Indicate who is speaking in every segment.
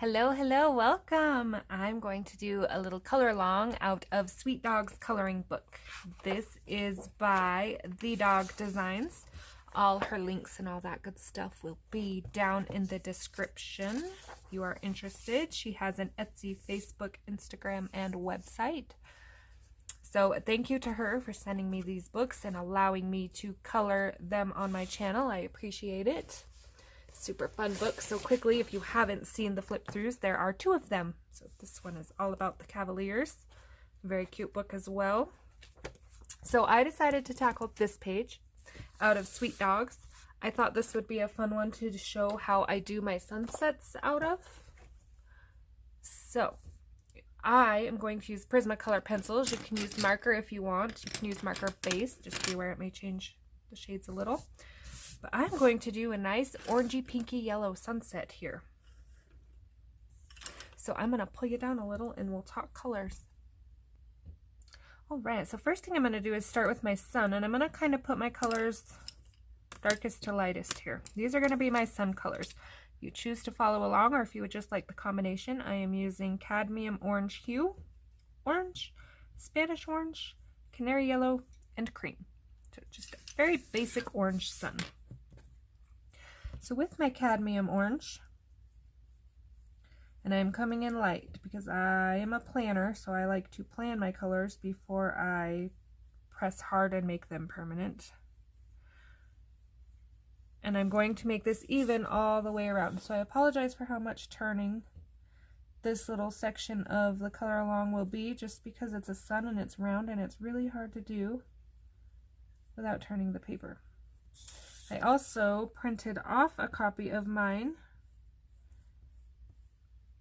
Speaker 1: Hello, hello, welcome. I'm going to do a little color along out of Sweet Dog's coloring book. This is by The Dog Designs. All her links and all that good stuff will be down in the description. If you are interested, she has an Etsy, Facebook, Instagram, and website. So thank you to her for sending me these books and allowing me to color them on my channel. I appreciate it. Super fun book. So quickly, if you haven't seen the flip throughs, there are two of them. So this one is all about the Cavaliers. Very cute book as well. So I decided to tackle this page out of Sweet Dogs. I thought this would be a fun one to show how I do my sunsets out of. So I am going to use Prismacolor pencils. You can use marker if you want. You can use marker base. Just be aware it may change the shades a little. But I'm going to do a nice orangey, pinky, yellow sunset here. So I'm going to pull you down a little and we'll talk colors. All right, so first thing I'm going to do is start with my sun, and I'm going to kind of put my colors darkest to lightest here. These are going to be my sun colors. You choose to follow along, or if you would just like the combination, I am using cadmium orange hue, orange, Spanish orange, canary yellow, and cream. So just a very basic orange sun. So with my cadmium orange, and I'm coming in light because I am a planner, so I like to plan my colors before I press hard and make them permanent. And I'm going to make this even all the way around. So I apologize for how much turning this little section of the color along will be, just because it's a sun and it's round and it's really hard to do without turning the paper. I also printed off a copy of mine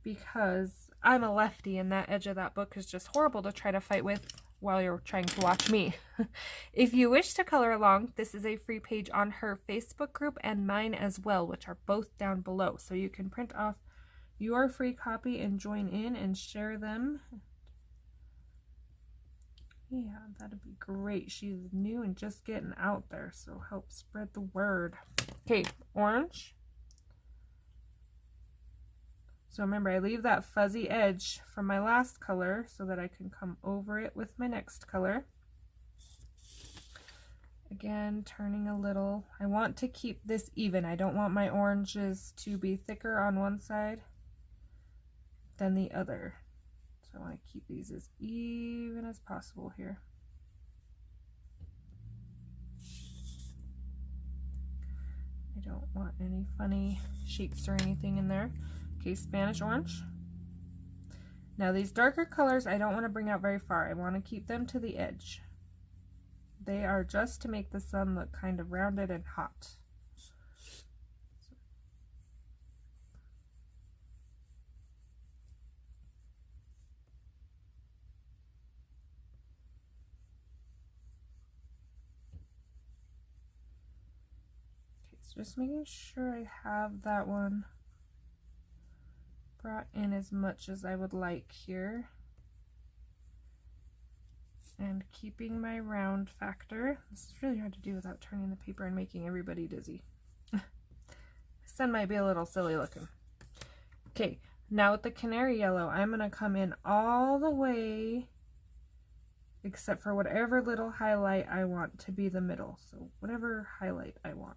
Speaker 1: because I'm a lefty and that edge of that book is just horrible to try to fight with while you're trying to watch me. If you wish to color along, this is a free page on her Facebook group and mine as well, which are both down below. So you can print off your free copy and join in and share them. Yeah, that'd be great. She's new and just getting out there, so help spread the word. Okay, orange. So remember, I leave that fuzzy edge from my last color so that I can come over it with my next color. Again, turning a little. I want to keep this even. I don't want my oranges to be thicker on one side than the other. So I want to keep these as even as possible here. I don't want any funny shapes or anything in there. Okay, Spanish orange. Now these darker colors I don't want to bring out very far. I want to keep them to the edge. They are just to make the sun look kind of rounded and hot. So just making sure I have that one brought in as much as I would like here. And keeping my round factor. This is really hard to do without turning the paper and making everybody dizzy. The sun might be a little silly looking. Okay, now with the canary yellow, I'm going to come in all the way except for whatever little highlight I want to be the middle. So whatever highlight I want.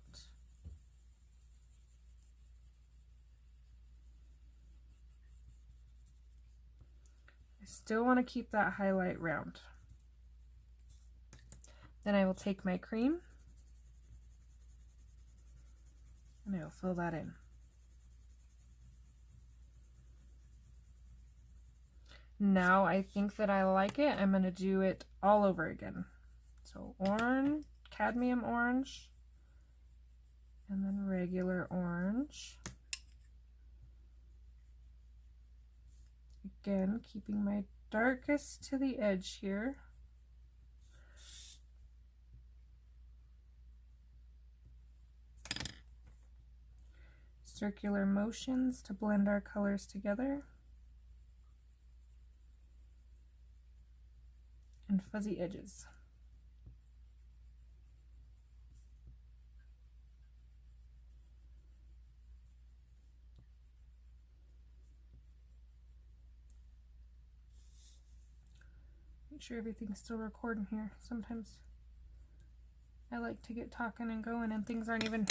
Speaker 1: I still want to keep that highlight round. Then I will take my cream and I will fill that in. Now I think that I like it. I'm going to do it all over again. So orange, cadmium orange, and then regular orange. Again, keeping my darkest to the edge here. Circular motions to blend our colors together. And fuzzy edges. sure everything's still recording here. Sometimes I like to get talking and going and things aren't even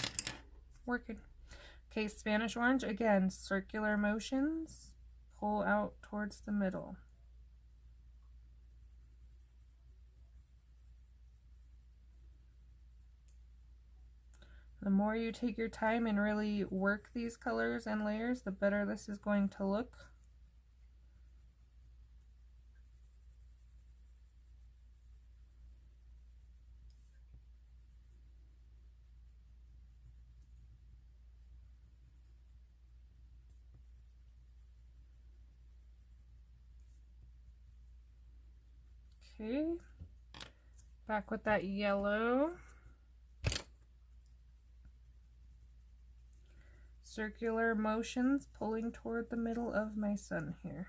Speaker 1: working. Okay, Spanish orange, again, circular motions, pull out towards the middle. The more you take your time and really work these colors and layers, the better this is going to look. Okay, back with that yellow. Circular motions pulling toward the middle of my sun here.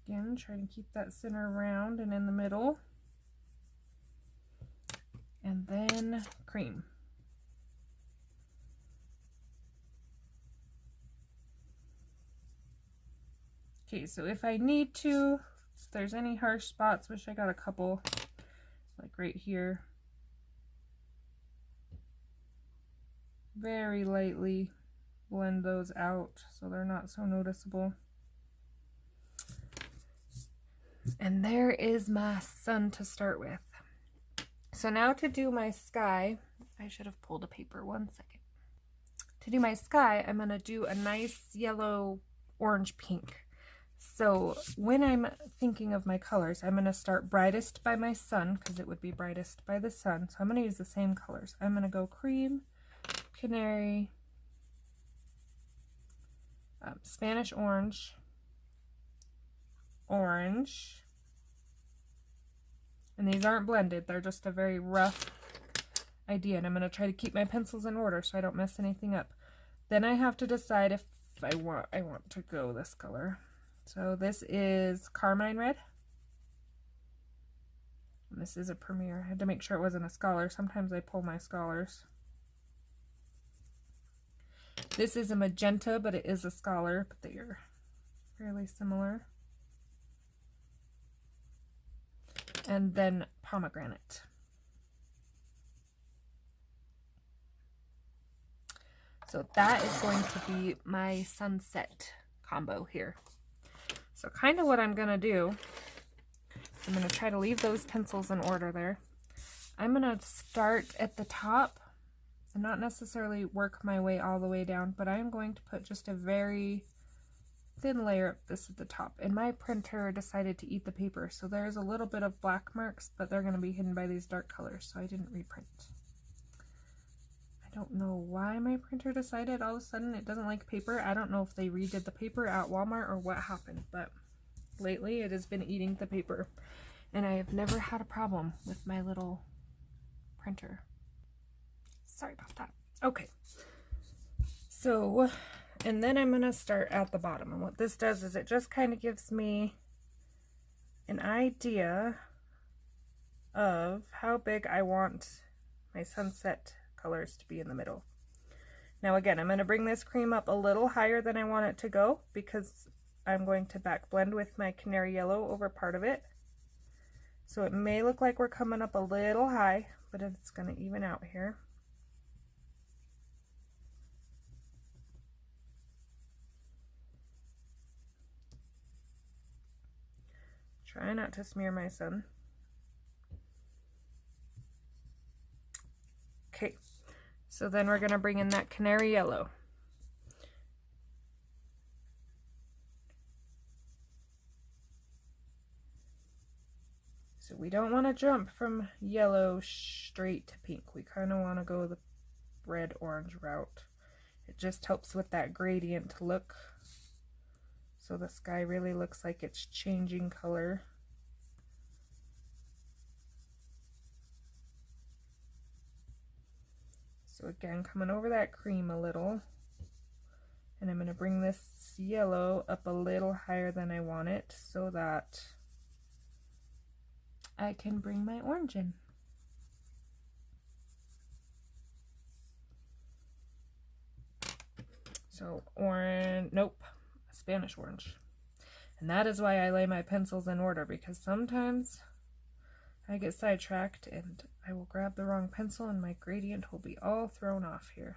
Speaker 1: Again, try to keep that center round and in the middle. And then cream. Okay, so if I need to, if there's any harsh spots, which I got a couple, like right here, very lightly blend those out so they're not so noticeable. And there is my sun to start with. So now to do my sky, I should have pulled a paper, 1 second. To do my sky, I'm gonna do a nice yellow, orange, pink. So when I'm thinking of my colors, I'm going to start brightest by my sun, because it would be brightest by the sun. So I'm going to use the same colors. I'm going to go cream, canary, Spanish orange, orange. And these aren't blended. They're just a very rough idea. And I'm going to try to keep my pencils in order so I don't mess anything up. Then I have to decide if I want to go this color. So this is Carmine Red. And this is a Premier. I had to make sure it wasn't a Scholar. Sometimes I pull my Scholars. This is a Magenta, but it is a Scholar, but they are fairly similar. And then Pomegranate. So that is going to be my sunset combo here. So kind of what I'm going to do, I'm going to try to leave those pencils in order there. I'm going to start at the top and not necessarily work my way all the way down, but I'm going to put just a very thin layer of this at the top. And my printer decided to eat the paper, so there's a little bit of black marks, but they're going to be hidden by these dark colors, so I didn't reprint. I don't know why my printer decided all of a sudden it doesn't like paper. I don't know if they redid the paper at Walmart or what happened, but lately it has been eating the paper. And I have never had a problem with my little printer. Sorry about that. Okay. So, and then I'm going to start at the bottom. And what this does is it just kind of gives me an idea of how big I want my sunset colors to be in the middle. Now again, I'm going to bring this cream up a little higher than I want it to go because I'm going to back blend with my canary yellow over part of it. So it may look like we're coming up a little high, but it's going to even out here. Try not to smear my sun. Okay, so then we're going to bring in that canary yellow. So we don't want to jump from yellow straight to pink. We kind of want to go the red-orange route. It just helps with that gradient look. So the sky really looks like it's changing color. So again, coming over that cream a little. And I'm going to bring this yellow up a little higher than I want it so that I can bring my orange in. So orange, nope, Spanish orange. And that is why I lay my pencils in order, because sometimes I get sidetracked and I will grab the wrong pencil and my gradient will be all thrown off here.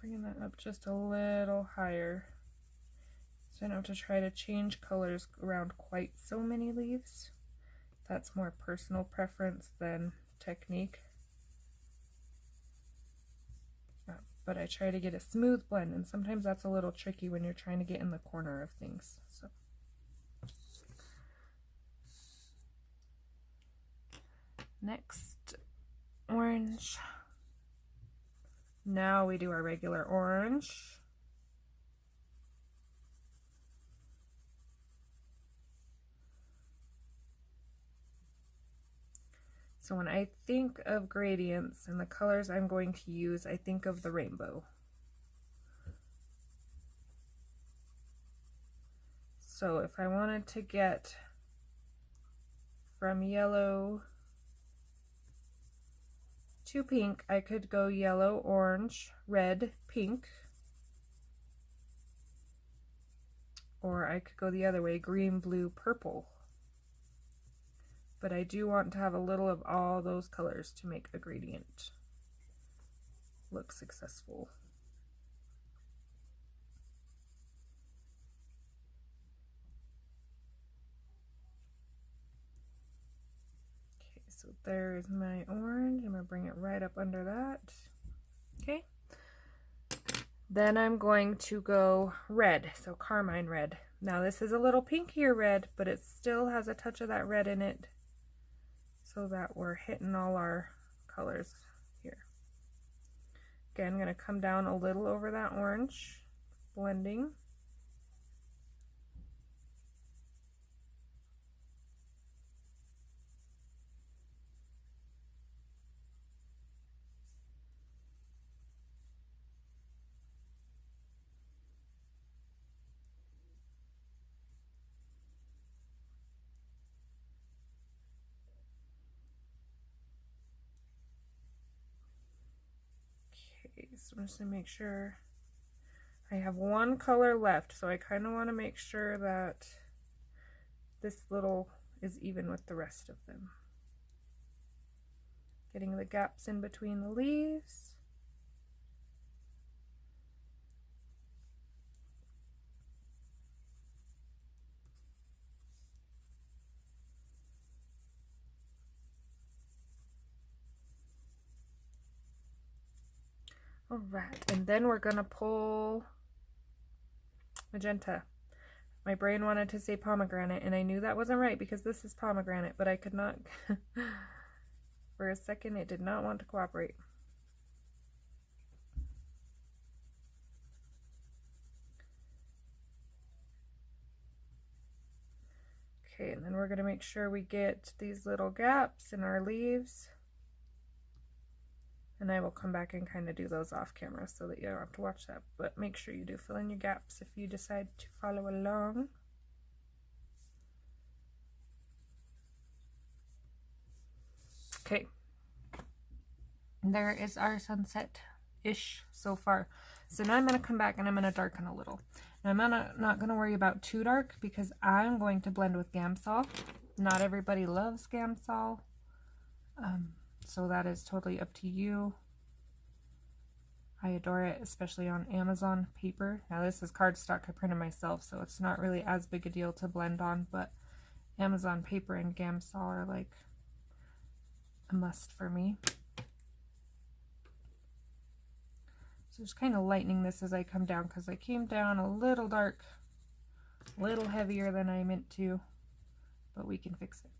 Speaker 1: Bringing that up just a little higher, so I don't have to try to change colors around quite so many leaves. That's more personal preference than technique. But I try to get a smooth blend, and sometimes that's a little tricky when you're trying to get in the corner of things. So next, orange. Now we do our regular orange. So when I think of gradients and the colors I'm going to use, I think of the rainbow. So if I wanted to get from yellow to pink, I could go yellow, orange, red, pink. Or I could go the other way, green, blue, purple. But I do want to have a little of all those colors to make a gradient look successful. Okay, so there's my orange. I'm going to bring it right up under that. Okay. Then I'm going to go red, so carmine red. Now this is a little pinkier red, but it still has a touch of that red in it, so that we're hitting all our colors here. Again, I'm going to come down a little over that orange, blending. Okay, so I'm just going to make sure I have one color left, so I kind of want to make sure that this little is even with the rest of them. Getting the gaps in between the leaves. All right, and then we're gonna pull magenta. My brain wanted to say pomegranate, and I knew that wasn't right because this is pomegranate, but I could not, for a second it did not want to cooperate. Okay, and then we're gonna make sure we get these little gaps in our leaves. And I will come back and kind of do those off camera so that you don't have to watch that. But make sure you do fill in your gaps if you decide to follow along. Okay. There is our sunset-ish so far. So now I'm going to come back and I'm going to darken a little. Now I'm not going to worry about too dark because I'm going to blend with Gamsol. Not everybody loves Gamsol. So that is totally up to you. I adore it, especially on Amazon paper. Now this is cardstock I printed myself, so it's not really as big a deal to blend on, but Amazon paper and Gamsol are like a must for me. So just kind of lightening this as I come down, because I came down a little dark, a little heavier than I meant to, but we can fix it.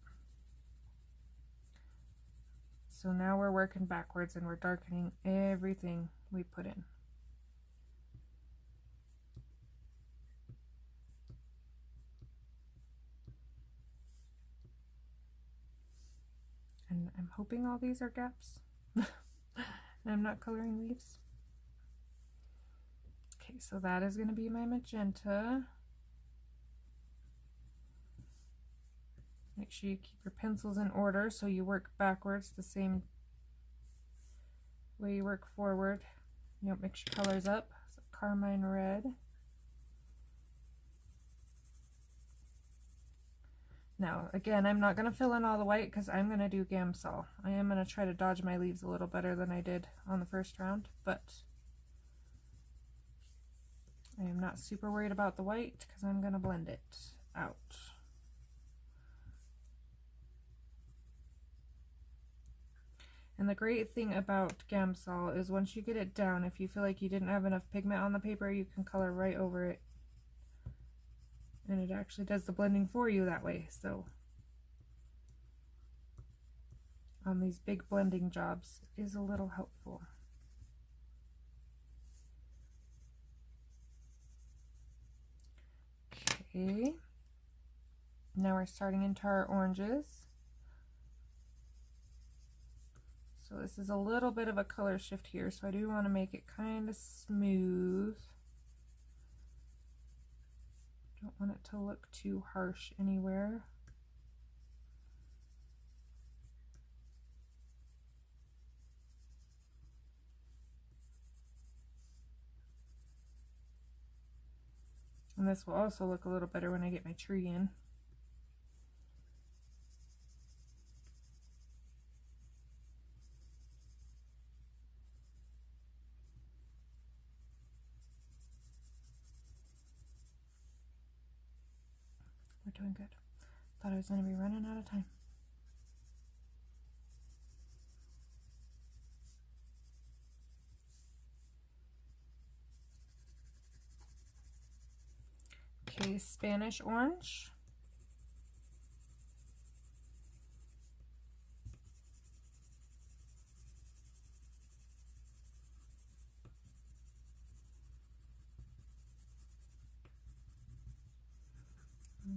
Speaker 1: so now we're working backwards and we're darkening everything we put in. And I'm hoping all these are gaps. And I'm not coloring leaves. Okay, so that is going to be my magenta. Make sure you keep your pencils in order so you work backwards the same way you work forward. You don't mix your colors up. So carmine red. Now, again, I'm not going to fill in all the white because I'm going to do Gamsol. I am going to try to dodge my leaves a little better than I did on the first round, but I am not super worried about the white because I'm going to blend it out. And the great thing about Gamsol is once you get it down, if you feel like you didn't have enough pigment on the paper, you can color right over it. And it actually does the blending for you that way. So on these big blending jobs is a little helpful. Okay, now we're starting into our oranges. So this is a little bit of a color shift here, so I do want to make it kind of smooth. Don't want it to look too harsh anywhere. And this will also look a little better when I get my tree in. We're doing good. Thought I was going to be running out of time. Okay, Spanish orange.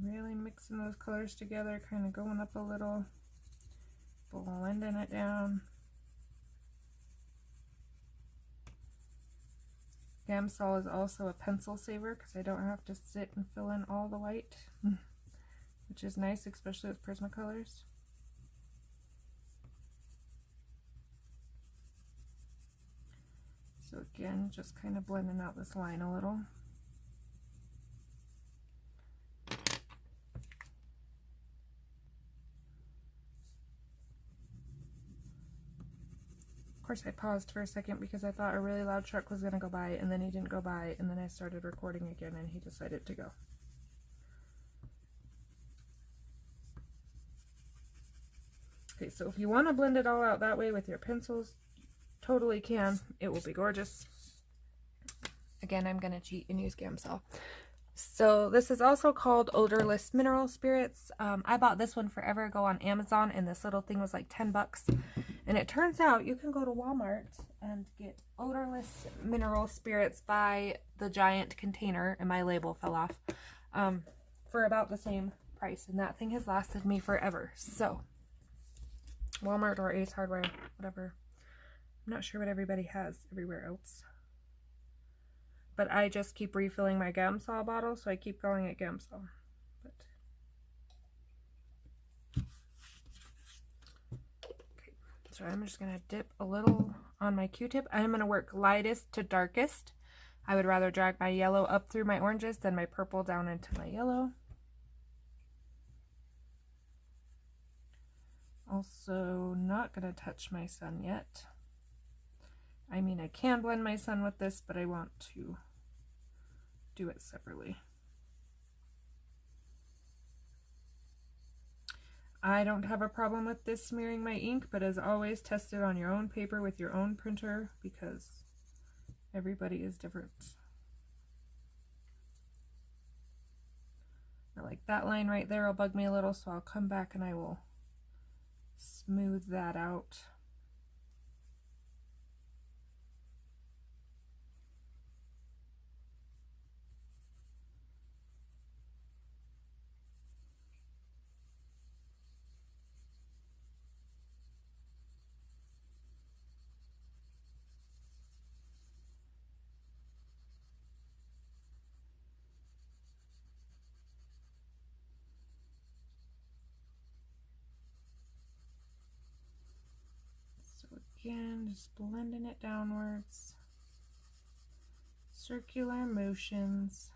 Speaker 1: Really mixing those colors together, kind of going up a little, blending it down. Gamsol is also a pencil saver because I don't have to sit and fill in all the white, which is nice, especially with Prismacolors. So again, just kind of blending out this line a little. Of course, I paused for a second because I thought a really loud truck was going to go by, and then he didn't go by, and then I started recording again and he decided to go. Okay, so if you want to blend it all out that way with your pencils, you totally can. It will be gorgeous. Again, I'm going to cheat and use Gamsol. So this is also called Odorless Mineral Spirits. I bought this one forever ago on Amazon, and this little thing was like 10 bucks. And it turns out you can go to Walmart and get Odorless Mineral Spirits by the giant container, and my label fell off, for about the same price. And that thing has lasted me forever. So Walmart or Ace Hardware, whatever. I'm not sure what everybody has everywhere else. But I just keep refilling my Gamsol bottle, so I keep calling it Gamsol. But okay, so I'm just gonna dip a little on my Q-tip. I'm gonna work lightest to darkest. I would rather drag my yellow up through my oranges than my purple down into my yellow. Also, not gonna touch my sun yet. I mean, I can blend my sun with this, but I want to do it separately. I don't have a problem with this smearing my ink, but as always, test it on your own paper with your own printer because everybody is different. Now, like that line right there will bug me a little, so I'll come back and I will smooth that out. again, just blending it downwards. Circular motions.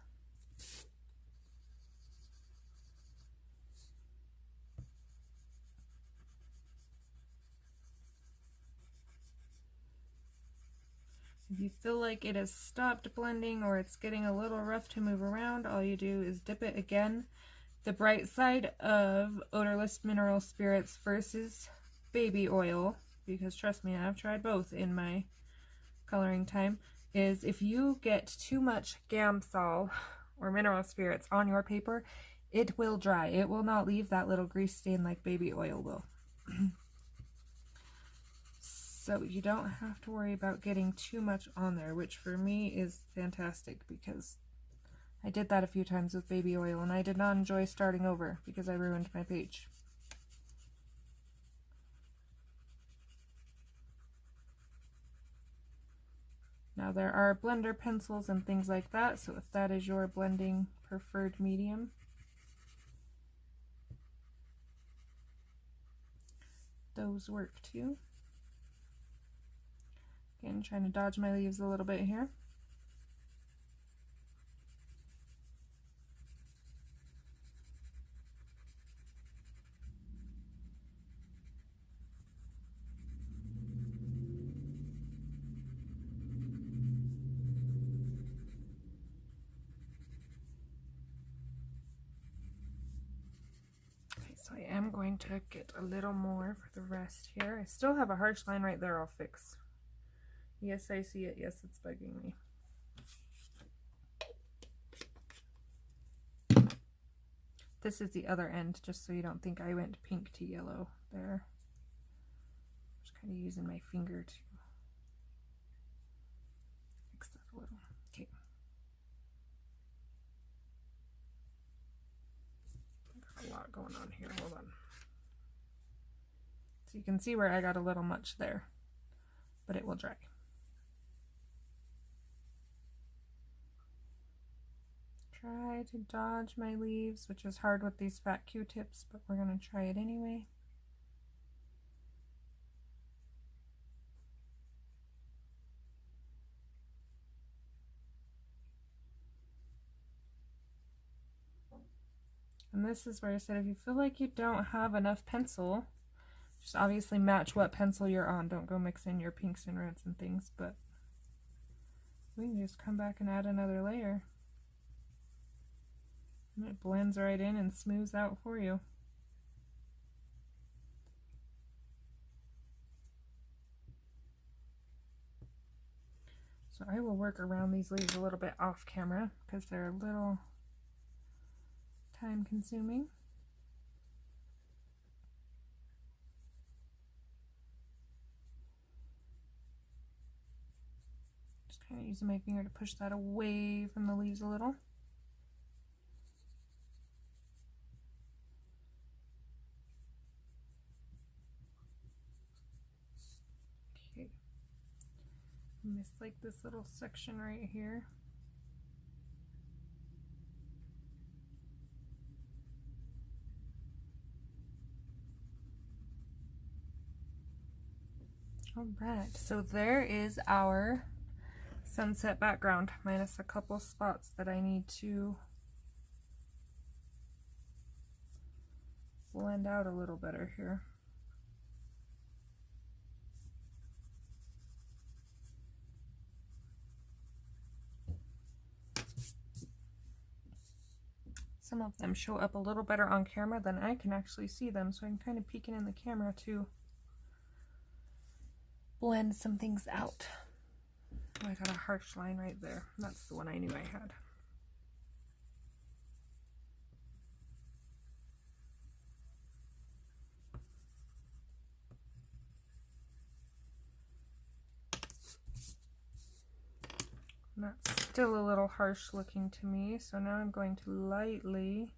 Speaker 1: If you feel like it has stopped blending or it's getting a little rough to move around, all you do is dip it again. The bright side of odorless mineral spirits versus baby oil, because trust me, I've tried both in my coloring time, is if you get too much Gamsol or mineral spirits on your paper, it will dry. It will not leave that little grease stain like baby oil will. So you don't have to worry about getting too much on there, which for me is fantastic because I did that a few times with baby oil and I did not enjoy starting over because I ruined my page. Now there are blender pencils and things like that, so if that is your blending preferred medium, those work too. Again, trying to dodge my leaves a little bit here. Okay, so I am going to get a little more for the rest here. I still have a harsh line right there I'll fix. Yes, I see it. Yes, it's bugging me. This is the other end, just so you don't think I went pink to yellow there. Just kind of using my finger to fix that a little. Okay. Got a lot going on here. Hold on. So you can see where I got a little much there, but it will dry. Try to dodge my leaves, which is hard with these fat Q-tips, but we're going to try it anyway. And this is where I said if you feel like you don't have enough pencil, just obviously match what pencil you're on. Don't go mix in your pinks and reds and things, but we can just come back and add another layer. And it blends right in and smooths out for you. So I will work around these leaves a little bit off camera because they're a little time consuming. Just kind of using my finger to push that away from the leaves a little. Miss like this little section right here. All right, so there is our sunset background minus a couple spots that I need to blend out a little better here. Some of them show up a little better on camera than I can actually see them, so I'm kind of peeking in the camera to blend some things out. Oh, I got a harsh line right there. That's the one I knew I had. And that's still a little harsh looking to me, so now I'm going to lightly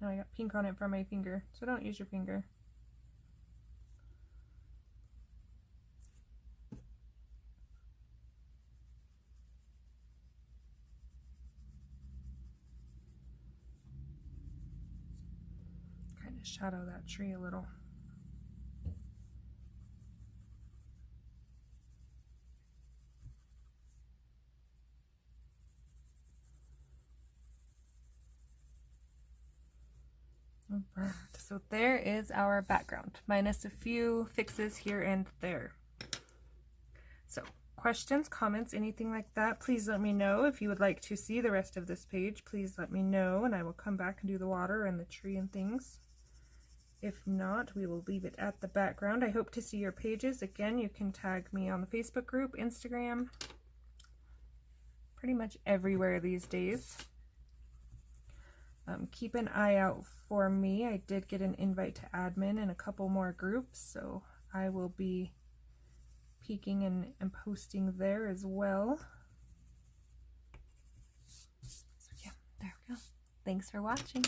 Speaker 1: now I got pink on it from my finger, so don't use your finger. shadow that tree a little. Alright, so there is our background, minus a few fixes here and there. So, questions, comments, anything like that, please let me know. If you would like to see the rest of this page, please let me know, and I will come back and do the water and the tree and things. If not, we will leave it at the background. I hope to see your pages. Again, you can tag me on the Facebook group, Instagram, pretty much everywhere these days. Keep an eye out for me. I did get an invite to admin and a couple more groups, so I will be peeking and posting there as well. So yeah, there we go. Thanks for watching.